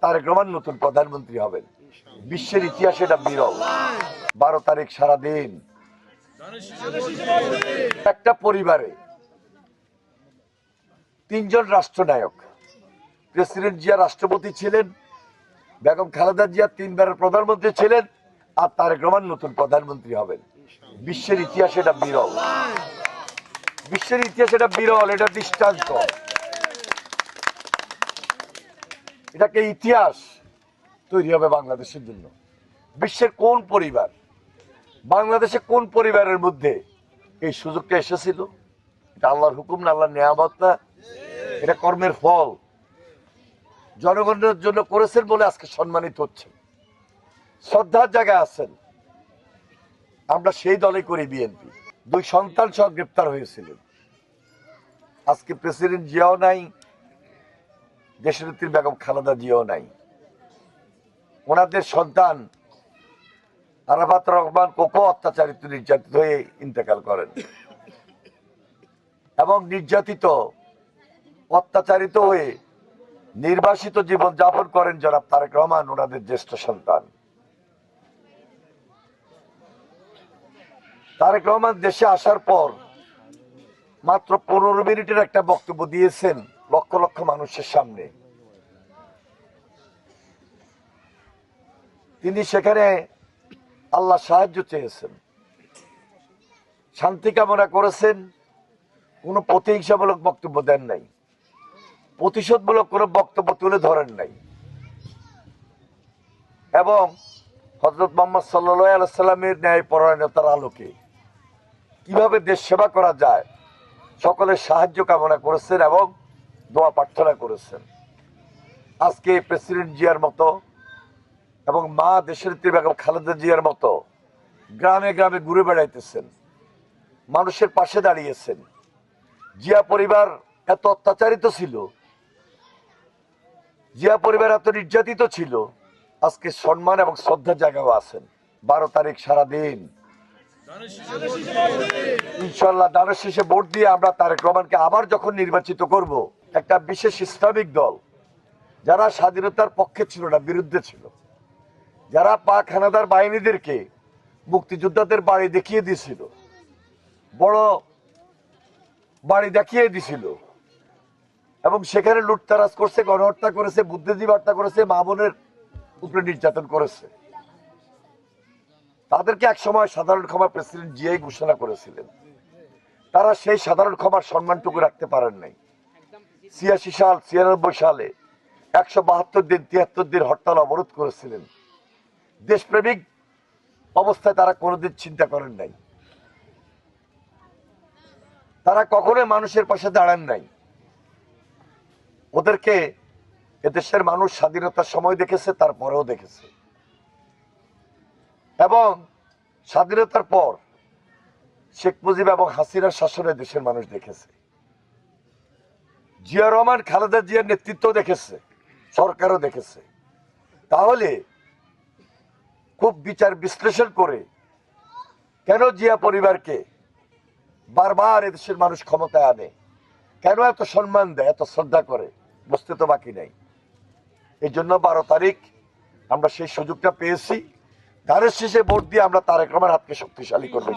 তারেক রহমান নতুন প্রধানমন্ত্রী হবেন। বিশ্বের ইতিহাসে এটা বিরল। 12 তারিখ সারাদিন একটা পরিবারে 3 জন রাষ্ট্রনায়ক, প্রেসিডেন্ট জিয়া রাষ্ট্রপতি ছিলেন, বেগম খালেদা জিয়া 3 বারের প্রধানমন্ত্রী ছিলেন, আর তারেক রহমান নতুন প্রধানমন্ত্রী হবেন। বিশ্বের ইতিহাসে এটা বিরল। বিশ্বের ইতিহাসে এটা বিরল, এটা দৃষ্টান্ত। এটাকে ইতিহাস তৈরি হবে বাংলাদেশের জন্য। বিশ্বের কোন পরিবার, বাংলাদেশে কোন পরিবারের মধ্যে এই সুযোগটা এসেছিল? এটা আল্লাহর হুকুম না, আল্লাহর নিয়ামত না? এটা কর্মের ফল। জনগণের জন্য করেছেন বলে আজকে সম্মানিত হচ্ছেন, শ্রদ্ধার জায়গায় আছেন। আমরা সেই দলে করি বিএনপি। 2 সন্তান সহ গ্রেপ্তার হয়েছিলেন। আজকে প্রেসিডেন্ট জিয়াও নাই, দেশনেত্রী বেগম খালেদা জিয়াও নাই। ওনাদের সন্তান আরাফাত রহমান কোকো অত্যাচারিত নির্যাতিত হয়ে ইন্তেকাল করেন, এবং নির্যাতিত অত্যাচারিত হয়ে নির্বাসিত জীবন যাপন করেন জনাব তারেক রহমান, ওনাদের জ্যেষ্ঠ সন্তান। তারেক রহমান দেশে আসার পর মাত্র 15 মিনিটের একটা বক্তব্য দিয়েছেন লক্ষ লক্ষ মানুষের সামনে। তিনি সেখানে আল্লাহ সাহায্য চেয়েছেন, শান্তি কামনা করেছেন, কোনো প্রতিহিংসামূলক বক্তব্য দেন নাই, প্রতিশোধমূলক কোনো বক্তব্য তুলে ধরেন নাই, এবং হযরত মুহাম্মদ সাল্লাল্লাহু আলাইহি সাল্লামের ন্যায় পরায়ণতার আলোকে কিভাবে দেশ সেবা করা যায় সকলের সাহায্য কামনা করেছেন এবং দোয়া প্রার্থনা করেছেন। আজকে প্রেসিডেন্ট জিয়ার মতো এবং মা দেশনেত্রী বেগম খালেদা জিয়ার মতো গ্রামে গ্রামে ঘুরে বেড়াইতেছেন, মানুষের পাশে দাঁড়িয়েছেন। জিয়া পরিবার এত অত্যাচারিত ছিল, জিয়া পরিবার এত নির্যাতিত ছিল, আজকে সম্মান এবং শ্রদ্ধার জায়গাও আছেন। 12 তারিখ সারাদিন ইনশাল্লাহ দানের শেষে ভোট দিয়ে আমরা তারেক রহমানকে আবার যখন নির্বাচিত করব, একটা বিশেষ ইসলামিক দল যারা স্বাধীনতার পক্ষে ছিল না, বিরুদ্ধে ছিল, যারা পাক হানাদার বাহিনীদেরকে মুক্তিযোদ্ধাদের বাড়ি দেখিয়ে দিয়েছিল, বড় বাড়ি দেখিয়ে দিছিল, এবং সেখানে লুটতারাজ করছে, গণহত্যা করেছে, বুদ্ধিজীবী হত্যা করেছে, মা বোনের উপরে নির্যাতন করেছে, তাদেরকে একসময় সাধারণ ক্ষমা প্রেসিডেন্ট জিয়াই ঘোষণা করেছিলেন। তারা সেই সাধারণ ক্ষমার সম্মানটুকু রাখতে পারেন নাই। 86 সাল 96 সালে 172 দিন 73 দিন হরতাল অবরোধ করেছিলেন। দেশপ্রেমিক অবস্থায় তারা কোনোদিন চিন্তা করেন নাই, তারা কখনোই মানুষের পাশে দাঁড়ান নাই। ওদেরকে এদেশের মানুষ স্বাধীনতার সময় দেখেছে, তারপরেও দেখেছে, এবং স্বাধীনতার পর শেখ মুজিব এবং হাসিনার শাসনে দেশের মানুষ দেখেছে। জিয়া রহমান খালেদা জিয়ার নেতৃত্ব দেখেছে, সরকারও দেখেছে। তাহলে খুব বিচার বিশ্লেষণ করে কেন জিয়া পরিবারকে বারবার এদেশের মানুষ ক্ষমতায় আনে, কেন এত সম্মান দেয়, এত শ্রদ্ধা করে, বুঝতে তো বাকি নাই। এই জন্য 12 তারিখ আমরা সেই সুযোগটা পেয়েছি। ধানের শেষে ভোট দিয়ে আমরা তারেক রহমানের হাতকে শক্তিশালী করবো।